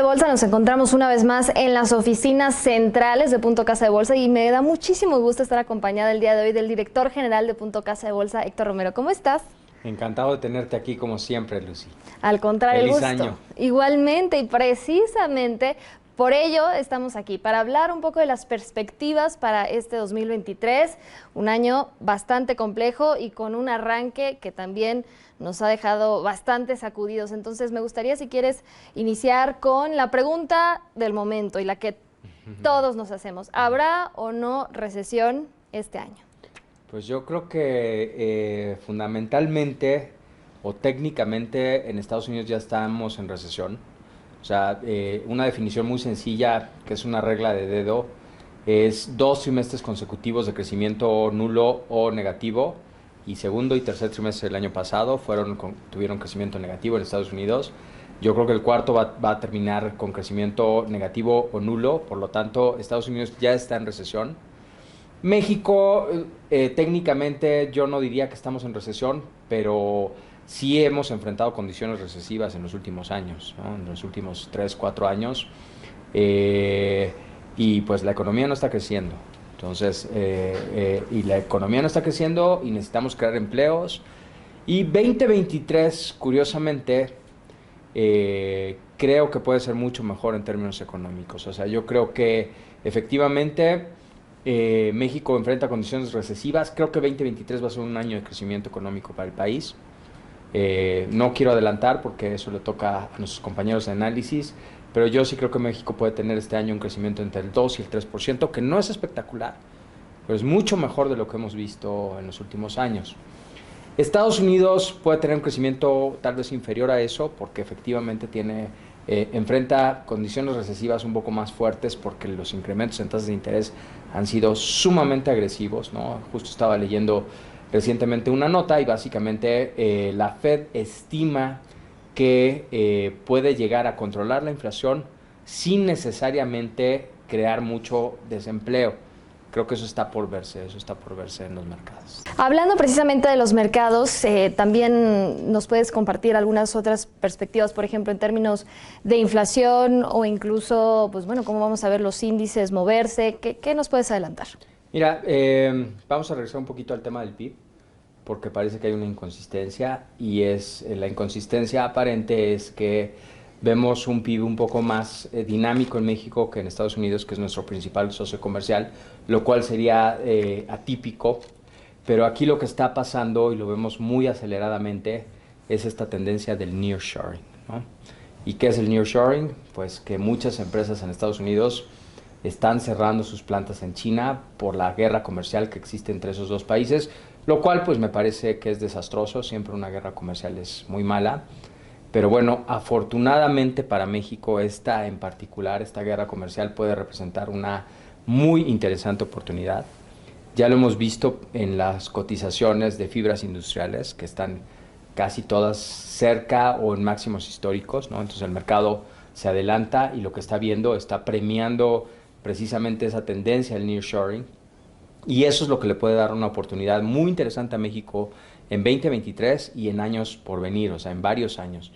Bolsa nos encontramos una vez más en las oficinas centrales de Punto Casa de Bolsa y me da muchísimo gusto estar acompañada el día de hoy del director general de Punto Casa de Bolsa, Héctor Romero. ¿Cómo estás? Encantado de tenerte aquí como siempre, Lucy. Al contrario, el Feliz gusto. año. Igualmente, y precisamente por ello estamos aquí, para hablar un poco de las perspectivas para este 2023, un año bastante complejo y con un arranque que también nos ha dejado bastante sacudidos. Entonces me gustaría, si quieres, iniciar con la pregunta del momento y la que todos nos hacemos. ¿Habrá o no recesión este año? Pues yo creo que fundamentalmente o técnicamente en Estados Unidos ya estamos en recesión. O sea, una definición muy sencilla, que es una regla de dedo, es 2 trimestres consecutivos de crecimiento nulo o negativo, y segundo y tercer trimestre del año pasado tuvieron crecimiento negativo en Estados Unidos. Yo creo que el cuarto va a terminar con crecimiento negativo o nulo, por lo tanto Estados Unidos ya está en recesión. México, técnicamente yo no diría que estamos en recesión, pero sí hemos enfrentado condiciones recesivas en los últimos años, ¿no? En los últimos 3, 4 años, y pues la economía no está creciendo. Entonces, y la economía no está creciendo y necesitamos crear empleos. Y 2023, curiosamente, creo que puede ser mucho mejor en términos económicos. O sea, yo creo que efectivamente México enfrenta condiciones recesivas. Creo que 2023 va a ser un año de crecimiento económico para el país. No quiero adelantar porque eso le toca a nuestros compañeros de análisis, pero yo sí creo que México puede tener este año un crecimiento entre el 2 y el 3%, que no es espectacular, pero es mucho mejor de lo que hemos visto en los últimos años. Estados Unidos puede tener un crecimiento tal vez inferior a eso, porque efectivamente enfrenta condiciones recesivas un poco más fuertes, porque los incrementos en tasas de interés han sido sumamente agresivos, ¿no? Justo estaba leyendo recientemente una nota y básicamente la Fed estima que puede llegar a controlar la inflación sin necesariamente crear mucho desempleo. Creo que eso está por verse en los mercados. Hablando precisamente de los mercados, también nos puedes compartir algunas otras perspectivas, por ejemplo, en términos de inflación o incluso, pues bueno, cómo vamos a ver los índices moverse. ¿Qué nos puedes adelantar? Mira, vamos a regresar un poquito al tema del PIB, porque parece que hay una inconsistencia, y la inconsistencia aparente es que vemos un PIB un poco más dinámico en México que en Estados Unidos, que es nuestro principal socio comercial, lo cual sería atípico. Pero aquí lo que está pasando, y lo vemos muy aceleradamente, es esta tendencia del nearshoring, ¿no? ¿Y qué es el nearshoring? Pues que muchas empresas en Estados Unidos están cerrando sus plantas en China por la guerra comercial que existe entre esos dos países, lo cual pues me parece que es desastroso. Siempre una guerra comercial es muy mala. Pero bueno, afortunadamente para México en particular, esta guerra comercial puede representar una muy interesante oportunidad. Ya lo hemos visto en las cotizaciones de fibras industriales, que están casi todas cerca o en máximos históricos, ¿no? Entonces el mercado se adelanta y lo que está viendo está premiando precisamente esa tendencia al nearshoring. Y eso es lo que le puede dar una oportunidad muy interesante a México en 2023 y en años por venir, o sea, en varios años.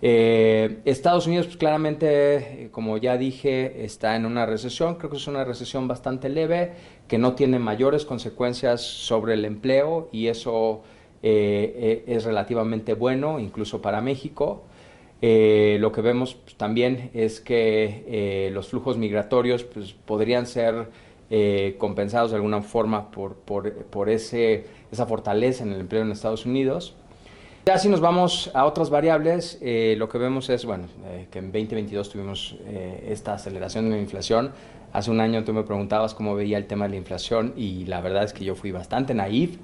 Estados Unidos, pues claramente, como ya dije, está en una recesión. Creo que es una recesión bastante leve, que no tiene mayores consecuencias sobre el empleo, y eso es relativamente bueno, incluso para México. Lo que vemos pues, también es que los flujos migratorios pues, podrían ser compensados de alguna forma por esa fortaleza en el empleo en Estados Unidos. Ya si nos vamos a otras variables, lo que vemos es que en 2022 tuvimos esta aceleración de la inflación. Hace un año tú me preguntabas cómo veía el tema de la inflación, y la verdad es que yo fui bastante naïf,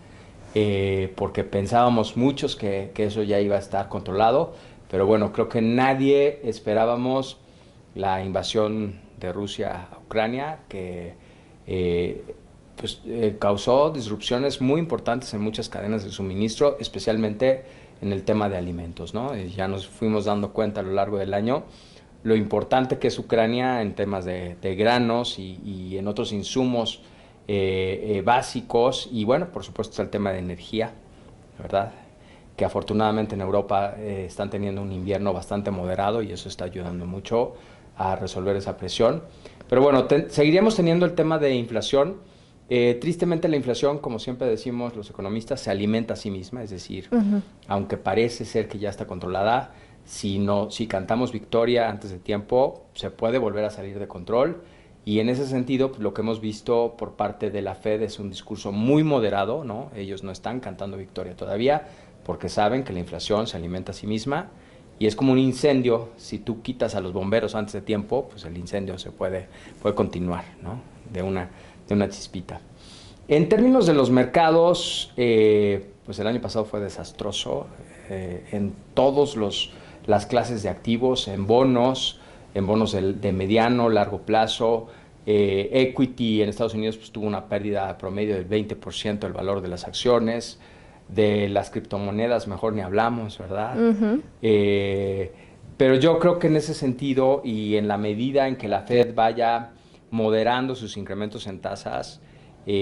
porque pensábamos muchos que eso ya iba a estar controlado, pero bueno, creo que nadie esperábamos la invasión de Rusia a Ucrania, que causó disrupciones muy importantes en muchas cadenas de suministro, especialmente en el tema de alimentos, ¿no? Ya nos fuimos dando cuenta a lo largo del año lo importante que es Ucrania en temas de granos y en otros insumos básicos, y bueno, por supuesto el tema de energía, ¿verdad? que afortunadamente en Europa están teniendo un invierno bastante moderado y eso está ayudando mucho a resolver esa presión. Pero bueno, seguiríamos teniendo el tema de inflación. Tristemente la inflación, como siempre decimos los economistas, se alimenta a sí misma, es decir, aunque parece ser que ya está controlada, si cantamos victoria antes de tiempo, se puede volver a salir de control. Y en ese sentido, pues, lo que hemos visto por parte de la Fed es un discurso muy moderado, ¿no? Ellos no están cantando victoria todavía porque saben que la inflación se alimenta a sí misma y es como un incendio. Si tú quitas a los bomberos antes de tiempo, pues el incendio puede continuar, ¿no? De una chispita. En términos de los mercados, pues el año pasado fue desastroso en todas las clases de activos, en bonos de mediano, largo plazo. Equity en Estados Unidos pues, tuvo una pérdida promedio del 20% del valor de las acciones. De las criptomonedas mejor ni hablamos, ¿verdad? Pero yo creo que en ese sentido y en la medida en que la Fed vaya moderando sus incrementos en tasas,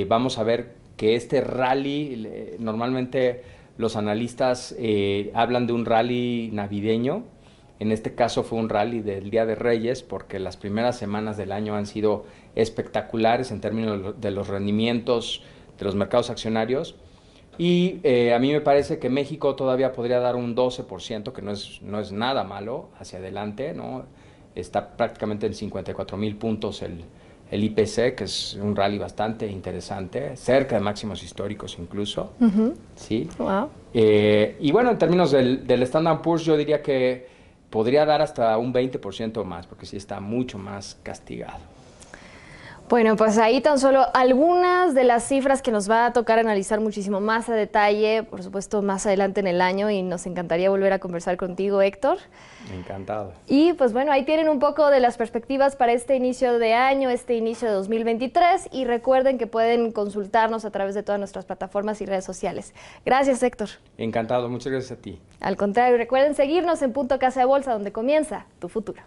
vamos a ver que este rally, normalmente los analistas hablan de un rally navideño. En este caso fue un rally del Día de Reyes porque las primeras semanas del año han sido espectaculares en términos de los rendimientos de los mercados accionarios. Y a mí me parece que México todavía podría dar un 12%, que no es nada malo hacia adelante, ¿no? Está prácticamente en 54,000 puntos el IPC, que es un rally bastante interesante, cerca de máximos históricos incluso. ¿Sí? Wow. Y bueno, en términos del Standard & Poor's, yo diría que podría dar hasta un 20% más, porque sí está mucho más castigado. Bueno, pues ahí tan solo algunas de las cifras que nos va a tocar analizar muchísimo más a detalle, por supuesto más adelante en el año, y nos encantaría volver a conversar contigo, Héctor. Encantado. Y pues bueno, ahí tienen un poco de las perspectivas para este inicio de año, este inicio de 2023, y recuerden que pueden consultarnos a través de todas nuestras plataformas y redes sociales. Gracias, Héctor. Encantado, muchas gracias a ti. Al contrario, recuerden seguirnos en Punto Casa de Bolsa, donde comienza tu futuro.